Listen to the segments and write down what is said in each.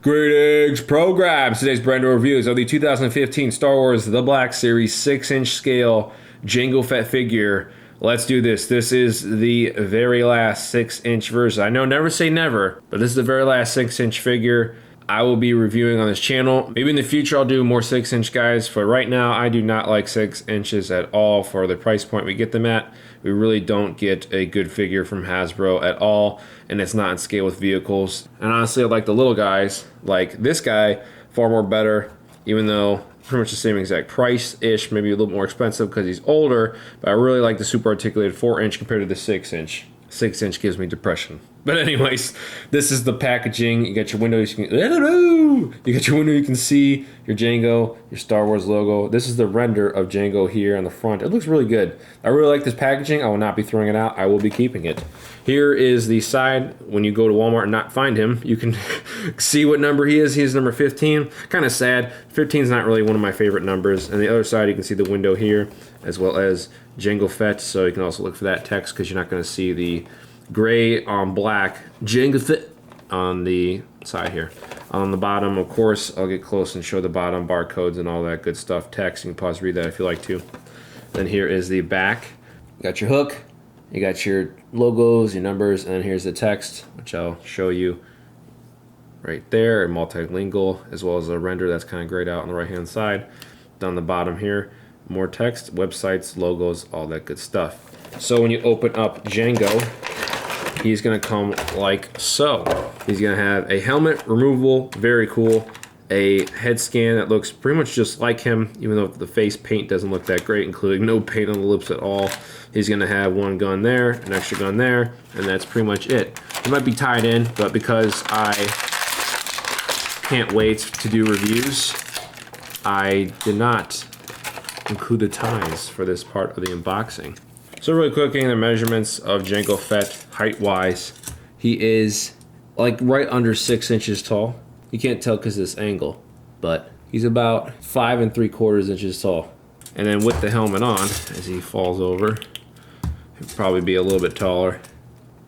Greetings, programs! Today's Brando reviews of the 2015 Star Wars The Black Series 6-inch scale Jango Fett figure. Let's do this. This is the very last 6-inch version. I know never say never, but this is the very last 6-inch figure I will be reviewing on this channel. Maybe in the future I'll do more 6-inch guys, but right now I do not like 6 inches at all for the price point we get them at. We really don't get a good figure from Hasbro at all, and it's not in scale with vehicles. And honestly, I like the little guys, like this guy, far more better, even though pretty much the same exact price-ish, maybe a little more expensive because he's older, but I really like the super articulated 4-inch compared to the 6-inch. 6-inch gives me depression. But anyways, this is the packaging. You got your window, you got your window, you can see your Jango, your Star Wars logo. This is the render of Jango here on the front. It looks really good. I really like this packaging. I will not be throwing it out. I will be keeping it. Here is the side. When you go to Walmart and not find him, you can see what number he is. He is number 15. Kind of sad. 15 is not really one of my favorite numbers. And the other side, you can see the window here, as well as Jango Fett. So you can also look for that text because you're not going to see the gray on black Jango Fett on the side here. On the bottom, of course, I'll get close and show the bottom barcodes and all that good stuff. Text, you can pause, read that if you like to. Then here is the back. You got your hook, you got your logos, your numbers, and then here's the text, which I'll show you right there, and multilingual, as well as a render that's kind of grayed out on the right hand side. Down the bottom here, more text, websites, logos, all that good stuff. So when you open up Jango, he's going to come like so. He's going to have a helmet removable, very cool. A head scan that looks pretty much just like him, even though the face paint doesn't look that great, including no paint on the lips at all. He's going to have one gun there, an extra gun there, and that's pretty much it. It might be tied in, but because I can't wait to do reviews, I did not include the ties for this part of the unboxing. So really quick, getting the measurements of Jango Fett height-wise. He is like right under 6 inches tall. You can't tell because of this angle, but he's about 5 3/4 inches tall. And then with the helmet on, as he falls over, he'll probably be a little bit taller.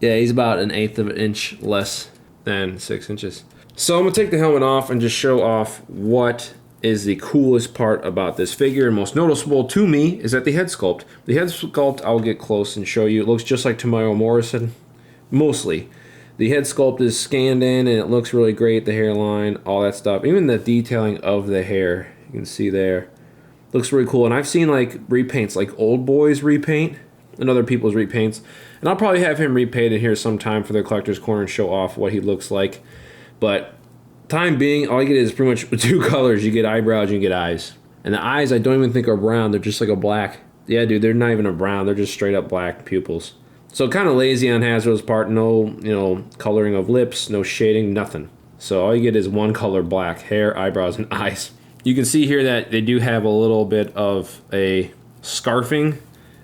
Yeah, he's about 1/8 of an inch less than 6 inches. So I'm gonna take the helmet off and just show off what is the coolest part about this figure, and most noticeable to me is that the head sculpt. The head sculpt, I'll get close and show you. It looks just like Tamara Morrison, mostly. The head sculpt is scanned in and it looks really great, the hairline, all that stuff. Even the detailing of the hair, you can see there. Looks really cool, and I've seen like repaints, like Old Boys repaint, and other people's repaints. And I'll probably have him repainted here sometime for the collector's corner and show off what he looks like. But time being, all you get is pretty much 2 colors. You get eyebrows, you get eyes. And the eyes, I don't even think are brown. They're just like a black. Yeah, dude, they're not even a brown. They're just straight up black pupils. So kind of lazy on Hasbro's part. No, coloring of lips, no shading, nothing. So all you get is 1 color black, hair, eyebrows, and eyes. You can see here that they do have a little bit of a scarfing,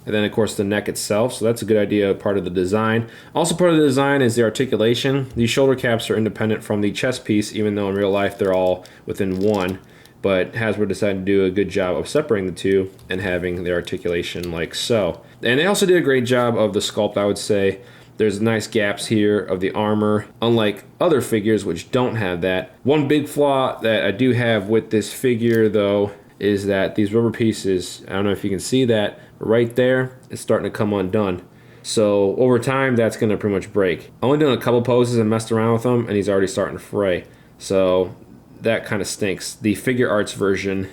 and then of course the neck itself. So that's a good idea, part of the design. Also part of the design is the articulation. These shoulder caps are independent from the chest piece, even though in real life they're all within one. But Hasbro decided to do a good job of separating the two and having the articulation like so. And they also did a great job of the sculpt, I would say. There's nice gaps here of the armor, unlike other figures which don't have that. One big flaw that I do have with this figure, though, is that these rubber pieces, I don't know if you can see that, but right there, it's starting to come undone. So over time, that's going to pretty much break. I only done a couple poses and messed around with them, and he's already starting to fray. So that kind of stinks. The figure arts version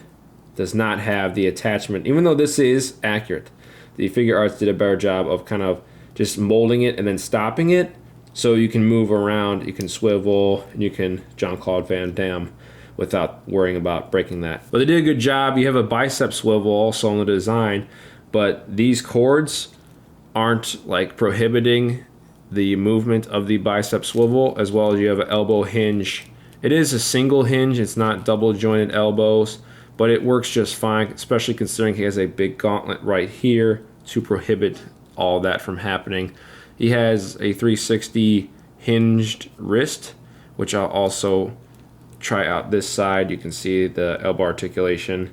does not have the attachment, even though this is accurate. The figure arts did a better job of kind of just molding it and then stopping it, so you can move around, you can swivel, and you can Jean-Claude Van Damme without worrying about breaking that. But they did a good job. You have a bicep swivel also on the design, but these cords aren't like prohibiting the movement of the bicep swivel, as well as you have an elbow hinge. It is a single hinge, it's not double jointed elbows, but it works just fine, especially considering he has a big gauntlet right here to prohibit all that from happening. He has a 360 hinged wrist, which I'll also try out this side. You can see the elbow articulation.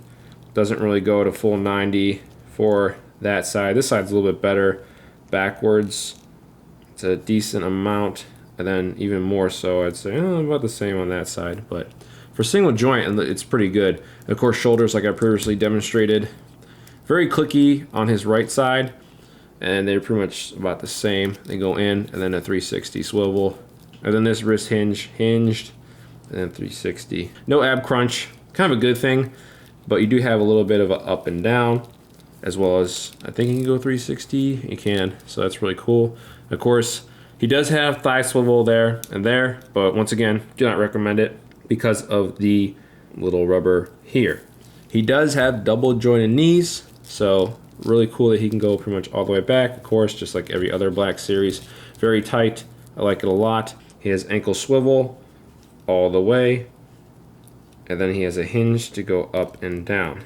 Doesn't really go to full 90 for that side. This side's a little bit better backwards. It's a decent amount and then even more so, I'd say about the same on that side. But for single joint, it's pretty good. And of course, shoulders, like I previously demonstrated, very clicky on his right side, and they're pretty much about the same. They go in, and then a 360 swivel, and then this wrist hinged, and then 360. No ab crunch, kind of a good thing, but you do have a little bit of a up and down, as well as, I think you can go 360, you can, so that's really cool. Of course, he does have thigh swivel there and there, but once again, do not recommend it because of the little rubber here. He does have double jointed knees, so really cool that he can go pretty much all the way back, of course, just like every other Black Series. Very tight, I like it a lot. He has ankle swivel all the way, and then he has a hinge to go up and down.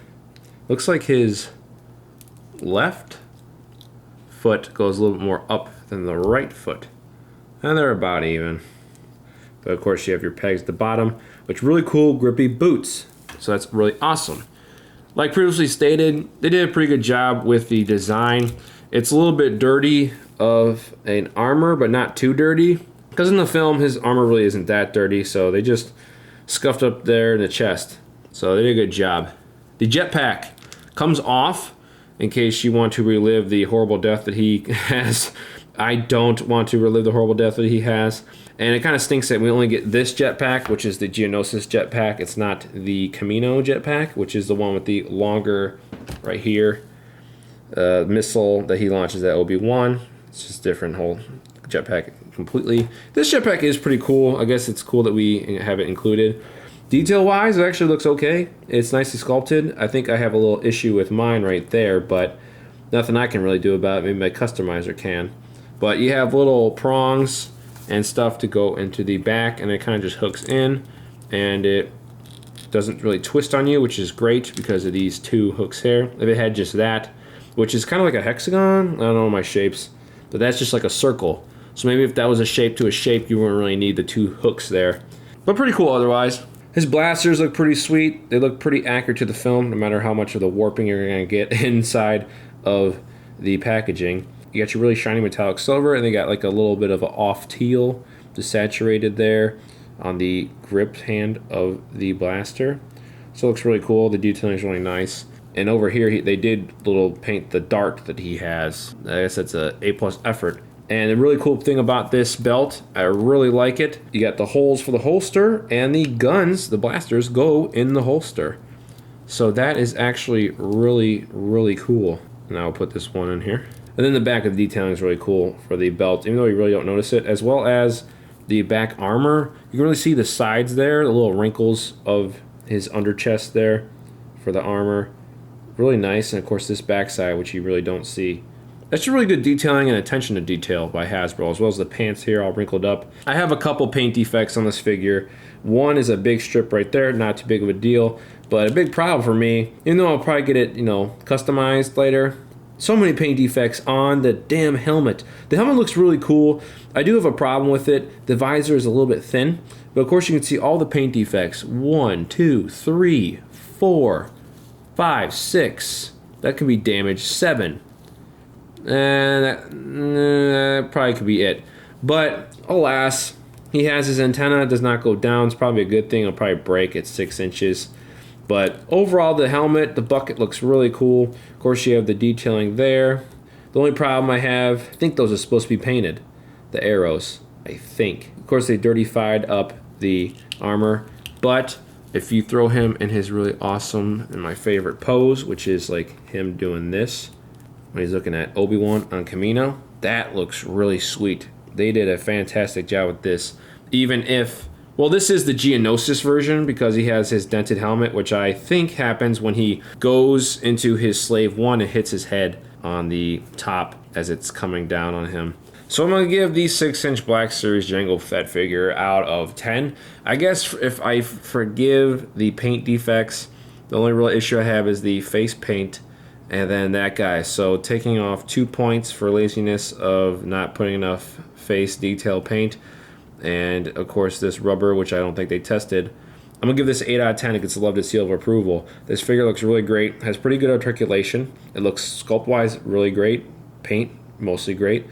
Looks like his left foot goes a little bit more up than the right foot, and they're about even. But of course you have your pegs at the bottom, which really cool grippy boots, so that's really awesome. Like previously stated, they did a pretty good job with the design. It's a little bit dirty of an armor, but not too dirty, because in the film his armor really isn't that dirty, so they just scuffed up there in the chest, so they did a good job. The jetpack comes off in case you want to relive the horrible death that he has. I don't want to relive the horrible death that he has. And it kind of stinks that we only get this jetpack, which is the Geonosis jetpack. It's not the Camino jetpack, which is the one with the longer, right here, missile that he launches at Obi-Wan. It's just different whole jetpack completely. This jetpack is pretty cool. I guess it's cool that we have it included. Detail-wise, it actually looks okay. It's nicely sculpted. I think I have a little issue with mine right there, but nothing I can really do about it. Maybe my customizer can. But you have little prongs and stuff to go into the back, and it kind of just hooks in, and it doesn't really twist on you, which is great because of these two hooks here. If it had just that, which is kind of like a hexagon, I don't know my shapes, but that's just like a circle. So maybe if that was a shape to a shape, you wouldn't really need the two hooks there. But pretty cool otherwise. His blasters look pretty sweet. They look pretty accurate to the film, no matter how much of the warping you're going to get inside of the packaging. You got your really shiny metallic silver, and they got like a little bit of an off teal, just saturated there on the grip hand of the blaster. So it looks really cool. The detailing is really nice. And over here, they did little paint the dart that he has. I guess that's a A+ effort. And the really cool thing about this belt, I really like it. You got the holes for the holster, and the guns, the blasters, go in the holster. So that is actually really, really cool. And I'll put this one in here. And then the back of the detailing is really cool for the belt, even though you really don't notice it, as well as the back armor. You can really see the sides there, the little wrinkles of his under chest there for the armor. Really nice, and of course this backside, which you really don't see. That's really good detailing and attention to detail by Hasbro, as well as the pants here all wrinkled up. I have a couple paint defects on this figure. One is a big strip right there, not too big of a deal, but a big problem for me, even though I'll probably get it, customized later. So many paint defects on the damn helmet. The helmet looks really cool. I do have a problem with it. The visor is a little bit thin, but of course you can see all the paint defects. 1, 2, 3, 4, 5, 6. That could be damaged. 7. And that probably could be it. But alas, he has his antenna. It does not go down. It's probably a good thing. It'll probably break at 6 inches. But overall, the helmet, the bucket looks really cool. Of course, you have the detailing there. The only problem I have, I think those are supposed to be painted. The arrows, I think. Of course, they dirtified up the armor. But if you throw him in his really awesome and my favorite pose, which is like him doing this, when he's looking at Obi-Wan on Camino, that looks really sweet. They did a fantastic job with this. Even if, well, this is the Geonosis version because he has his dented helmet, which I think happens when he goes into his Slave 1 and hits his head on the top as it's coming down on him. So I'm going to give the 6-inch Black Series Jango Fett figure out of 10. I guess if I forgive the paint defects, the only real issue I have is the face paint and then that guy. So taking off 2 points for laziness of not putting enough face detail paint, and of course this rubber, which I don't think they tested. I'm gonna give this 8 out of 10. It gets a love to seal of approval. This figure looks really great, has pretty good articulation. It looks sculpt wise really great. Paint mostly great.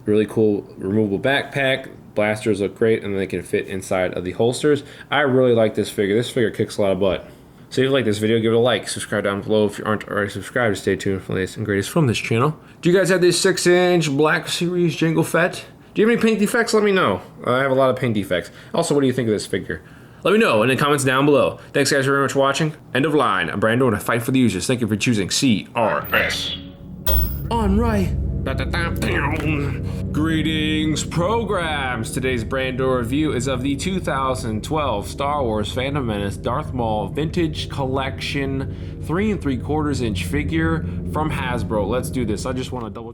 Really cool removable backpack. blasters look great, and they can fit inside of the holsters. I really like this figure. This figure kicks a lot of butt. So if you like this video, give it a like. Subscribe down below if you aren't already subscribed. Stay tuned for the latest and greatest from this channel. Do you guys have this 6-inch Black Series Jango Fett? Do you have any paint defects? Let me know. I have a lot of paint defects. Also, what do you think of this figure? Let me know in the comments down below. Thanks guys very much for watching. End of line. I'm Brando and I fight for the users. Thank you for choosing CRS. On right. Greetings, programs! Today's Brando review is of the 2012 Star Wars Phantom Menace Darth Maul Vintage Collection 3 3/4 inch figure from Hasbro. Let's do this. I just want to double check.